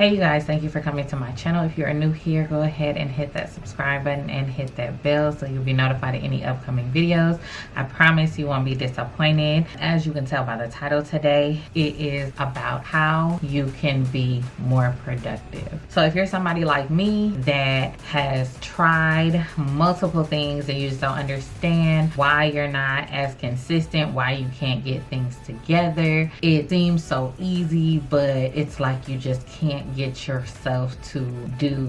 Hey you guys, thank you for coming to my channel. If you are new here, go ahead and hit that subscribe button and hit that bell so you'll be notified of any upcoming videos. I promise you won't be disappointed. As you can tell by the title today, it is about how you can be more productive. So if you're somebody like me that has tried multiple things and you just don't understand why you're not as consistent, why you can't get things together, it seems so easy, but it's like you just can't get yourself to do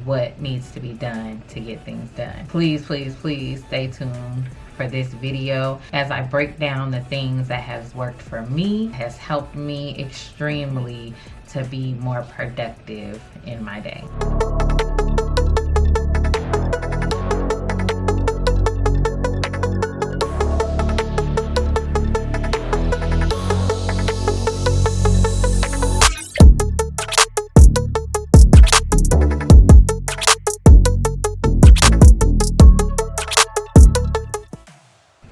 what needs to be done to get things done. Please stay tuned for this video as I break down the things that has worked for me, has helped me extremely to be more productive in my day.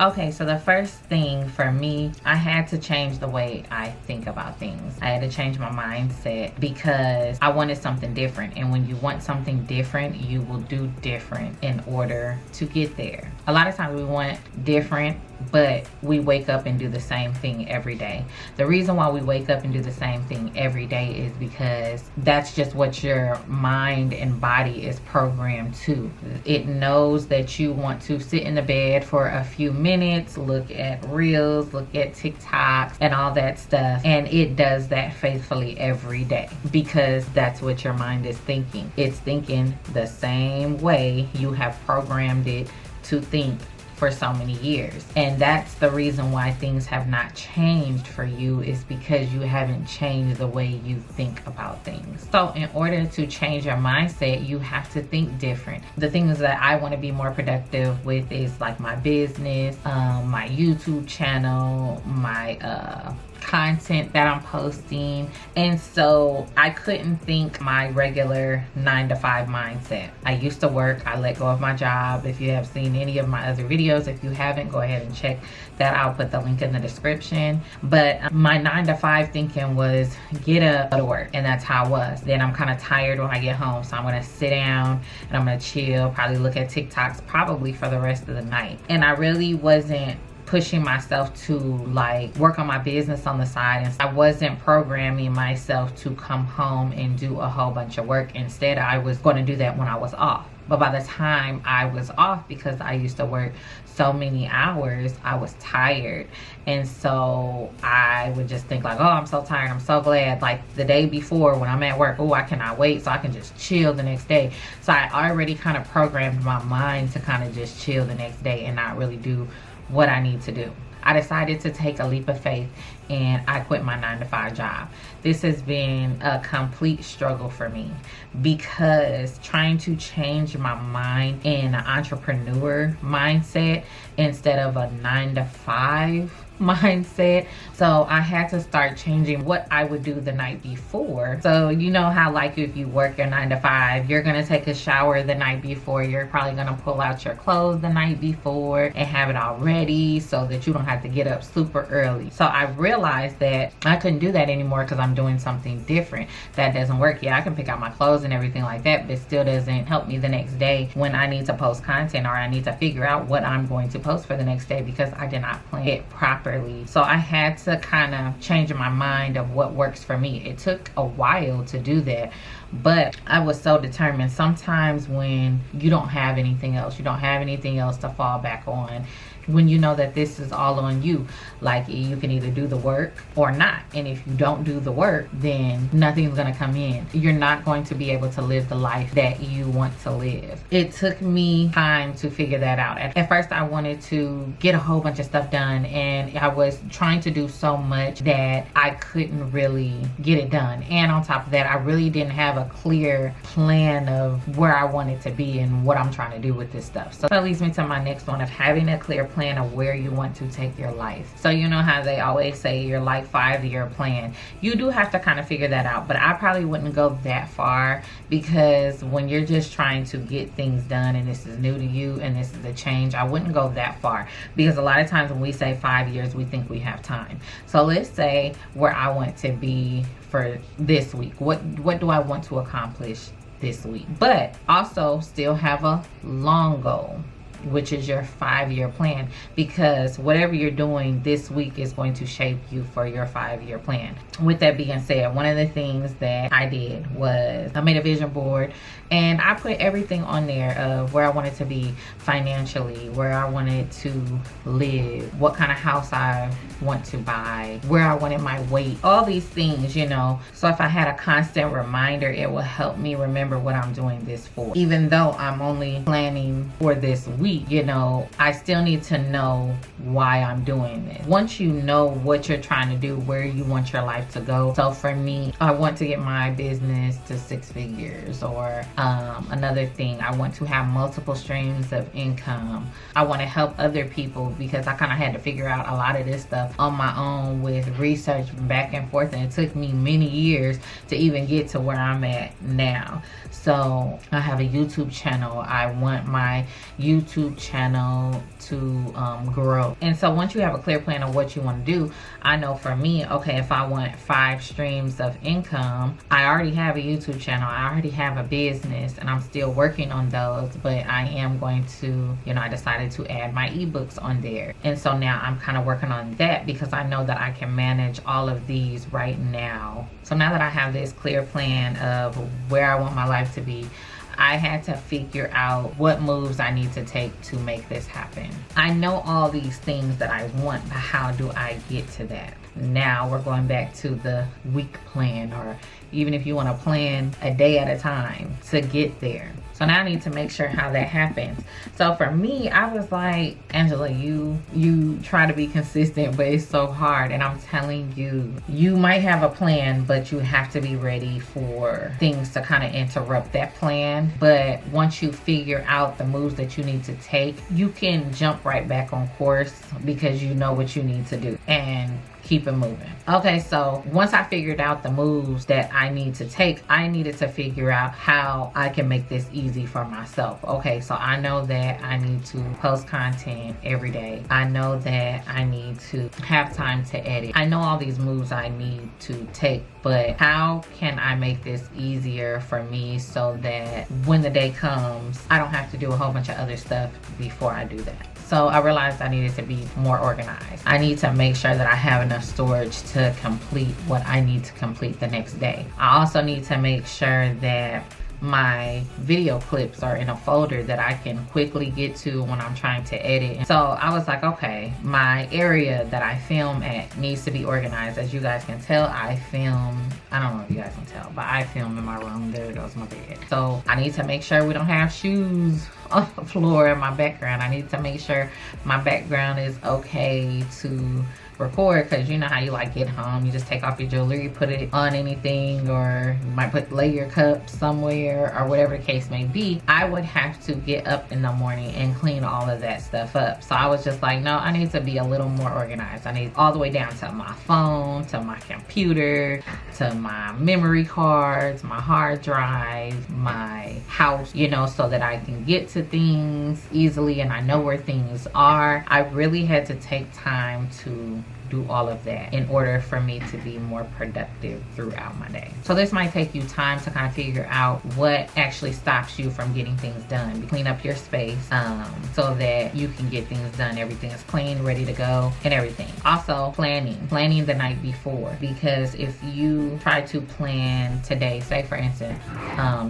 Okay, so the first thing for me, I had to change the way I think about things. I had to change my mindset because I wanted something different. And when you want something different, you will do different in order to get there. A lot of times we want different, but we wake up and do the same thing every day. The reason why we wake up and do the same thing every day is because that's just what your mind and body is programmed to. It knows that you want to sit in the bed for a few minutes, look at reels, look at TikToks and all that stuff, and it does that faithfully every day because that's what your mind is thinking. It's thinking the same way you have programmed it to think for so many years. And that's the reason why things have not changed for you, is because you haven't changed the way you think about things. So in order to change your mindset, you have to think different. The things that I want to be more productive with is like my business, my YouTube channel, my content that I'm posting. And so I couldn't think my regular 9-to-5 mindset. I used to work, I let go of my job. If you have seen any of my other videos, if you haven't, go ahead and check that. I'll put the link in the description. But my 9-to-5 thinking was get up, go to work, and that's how it was. Then I'm kind of tired when I get home, so I'm gonna sit down and I'm gonna chill, probably look at TikToks probably for the rest of the night. And I really wasn't pushing myself to like work on my business on the side, and I wasn't programming myself to come home and do a whole bunch of work. Instead, I was going to do that when I was off. But by the time I was off, because I used to work so many hours, I was tired. And so I would just think like, oh, I'm so tired, I'm so glad. Like the day before when I'm at work, oh, I cannot wait so I can just chill the next day. So I already kind of programmed my mind to kind of just chill the next day and not really do what I need to do. I decided to take a leap of faith and I quit my 9-to-5 job. This has been a complete struggle for me because trying to change my mind in an entrepreneur mindset instead of a 9-to-5 mindset. So I had to start changing what I would do the night before. So you know how like if you work your 9-to-5, you're gonna take a shower the night before, you're probably gonna pull out your clothes the night before and have it all ready so that you don't have to get up super early. So I realized that I couldn't do that anymore because I'm doing something different. That doesn't work. Yeah, I can pick out my clothes and everything like that, but it still doesn't help me the next day when I need to post content or I need to figure out what I'm going to post for the next day because I did not plan it properly. So I had to kind of change my mind of what works for me. It took a while to do that, but I was so determined. Sometimes when you don't have anything else, you don't have anything else to fall back on, when you know that this is all on you, like you can either do the work or not. And if you don't do the work, then nothing's gonna come in. You're not going to be able to live the life that you want to live. It took me time to figure that out. At first, I wanted to get a whole bunch of stuff done, and I was trying to do so much that I couldn't really get it done. And on top of that, I really didn't have a clear plan of where I wanted to be and what I'm trying to do with this stuff. So that leads me to my next one of having a clear plan plan of where you want to take your life. So you know how they always say your like 5-year plan. You do have to kind of figure that out, but I probably wouldn't go that far, because when you're just trying to get things done and this is new to you and this is a change, I wouldn't go that far, because a lot of times when we say 5 years, we think we have time. So let's say where I want to be for this week. What do I want to accomplish this week? But also still have a long goal, which is your 5-year plan, because whatever you're doing this week is going to shape you for your 5-year plan. With that being said, one of the things that I did was I made a vision board, and I put everything on there of where I wanted to be financially, where I wanted to live, what kind of house I want to buy, where I wanted my weight, all these things, you know. So if I had a constant reminder, it will help me remember what I'm doing this for. Even though I'm only planning for this week, you know, I still need to know why I'm doing this. Once you know what you're trying to do, where you want your life to go. So for me, I want to get my business to 6 figures, or another thing, I want to have multiple streams of income. I want to help other people, because I kind of had to figure out a lot of this stuff on my own with research back and forth, and it took me many years to even get to where I'm at now. So I have a YouTube channel. I want my YouTube channel to grow. And so once you have a clear plan of what you want to do, I know for me, okay, if I want 5 streams of income, I already have a YouTube channel, I already have a business, and I'm still working on those, but I am going to, you know, I decided to add my ebooks on there. And so now I'm kind of working on that, because I know that I can manage all of these right now. So now that I have this clear plan of where I want my life to be, I had to figure out what moves I need to take to make this happen. I know all these things that I want, but how do I get to that? Now we're going back to the week plan, or even if you want to plan a day at a time to get there. So now I need to make sure how that happens. So for me, I was like, Angela, you try to be consistent, but it's so hard. And I'm telling you, you might have a plan, but you have to be ready for things to kind of interrupt that plan. But once you figure out the moves that you need to take, you can jump right back on course, because you know what you need to do and keep it moving. Okay, so once I figured out the moves that I need to take, I needed to figure out how I can make this easy for myself. Okay, so I know that I need to post content every day. I know that I need to have time to edit. I know all these moves I need to take, but how can I make this easier for me so that when the day comes, I don't have to do a whole bunch of other stuff before I do that? So I realized I needed to be more organized. I need to make sure that I have enough storage to complete what I need to complete the next day. I also need to make sure that my video clips are in a folder that I can quickly get to when I'm trying to edit. So I was like, okay, my area that I film at needs to be organized. As you guys can tell, I film, I don't know if you guys can tell, but I film in my room. There goes my bed. So I need to make sure we don't have shoes on the floor in my background. I need to make sure my background is okay to record, because you know how you like get home, you just take off your jewelry, put it on anything, or you might lay your cup somewhere, or whatever the case may be. I would have to get up in the morning and clean all of that stuff up. So I was just like, no, I need to be a little more organized. I need all the way down to my phone, to my computer, to my memory cards, my hard drive, my house, you know, so that I can get to things easily and I know where things are. I really had to take time to do all of that in order for me to be more productive throughout my day. So this might take you time to kind of figure out what actually stops you from getting things done. Clean up your space so that you can get things done. Everything is clean, ready to go, and everything. Also, planning the night before, because if you try to plan today, say for instance,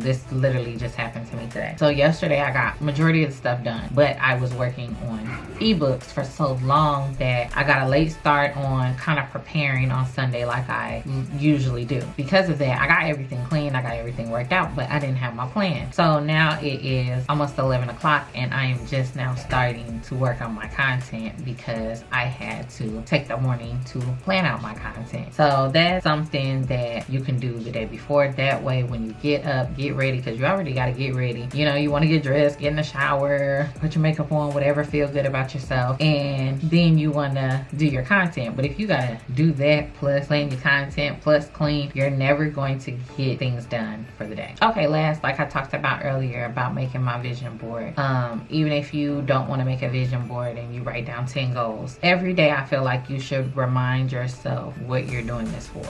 this literally just happened to me today. So yesterday I got majority of the stuff done, but I was working on ebooks for so long that I got a late start start on kind of preparing on Sunday like I usually do. Because of that, I got everything clean, I got everything worked out, but I didn't have my plan. So now it is almost 11 o'clock and I am just now starting to work on my content because I had to take the morning to plan out my content. So that's something that you can do the day before. That way when you get up, get ready, because you already got to get ready. You know, you want to get dressed, get in the shower, put your makeup on, whatever, feel good about yourself, and then you want to do your content. But if you got to do that plus plan your content plus clean, you're never going to get things done for the day. Okay, last, like I talked about earlier about making my vision board. Even if you don't want to make a vision board and you write down 10 goals, every day I feel like you should remind yourself what you're doing this for.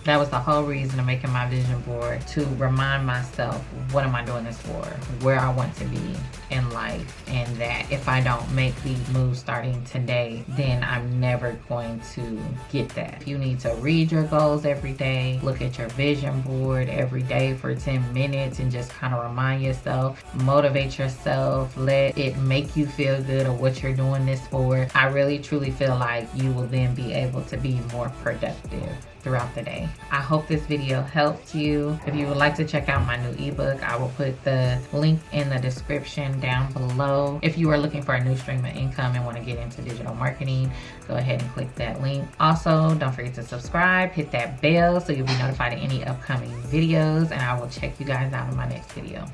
That was the whole reason of making my vision board, to remind myself, what am I doing this for? Where I want to be in life, and that if I don't make these moves starting today, then I'm never going to get that. You need to read your goals every day, look at your vision board every day for 10 minutes and just kind of remind yourself, motivate yourself, let it make you feel good of what you're doing this for. I really truly feel like you will then be able to be more productive throughout the day. I hope this video helped you. If you would like to check out my new ebook, I will put the link in the description down below. If you are looking for a new stream of income and want to get into digital marketing, go ahead and click that link. Also, don't forget to subscribe, hit that bell so you'll be notified of any upcoming videos, and I will check you guys out in my next video.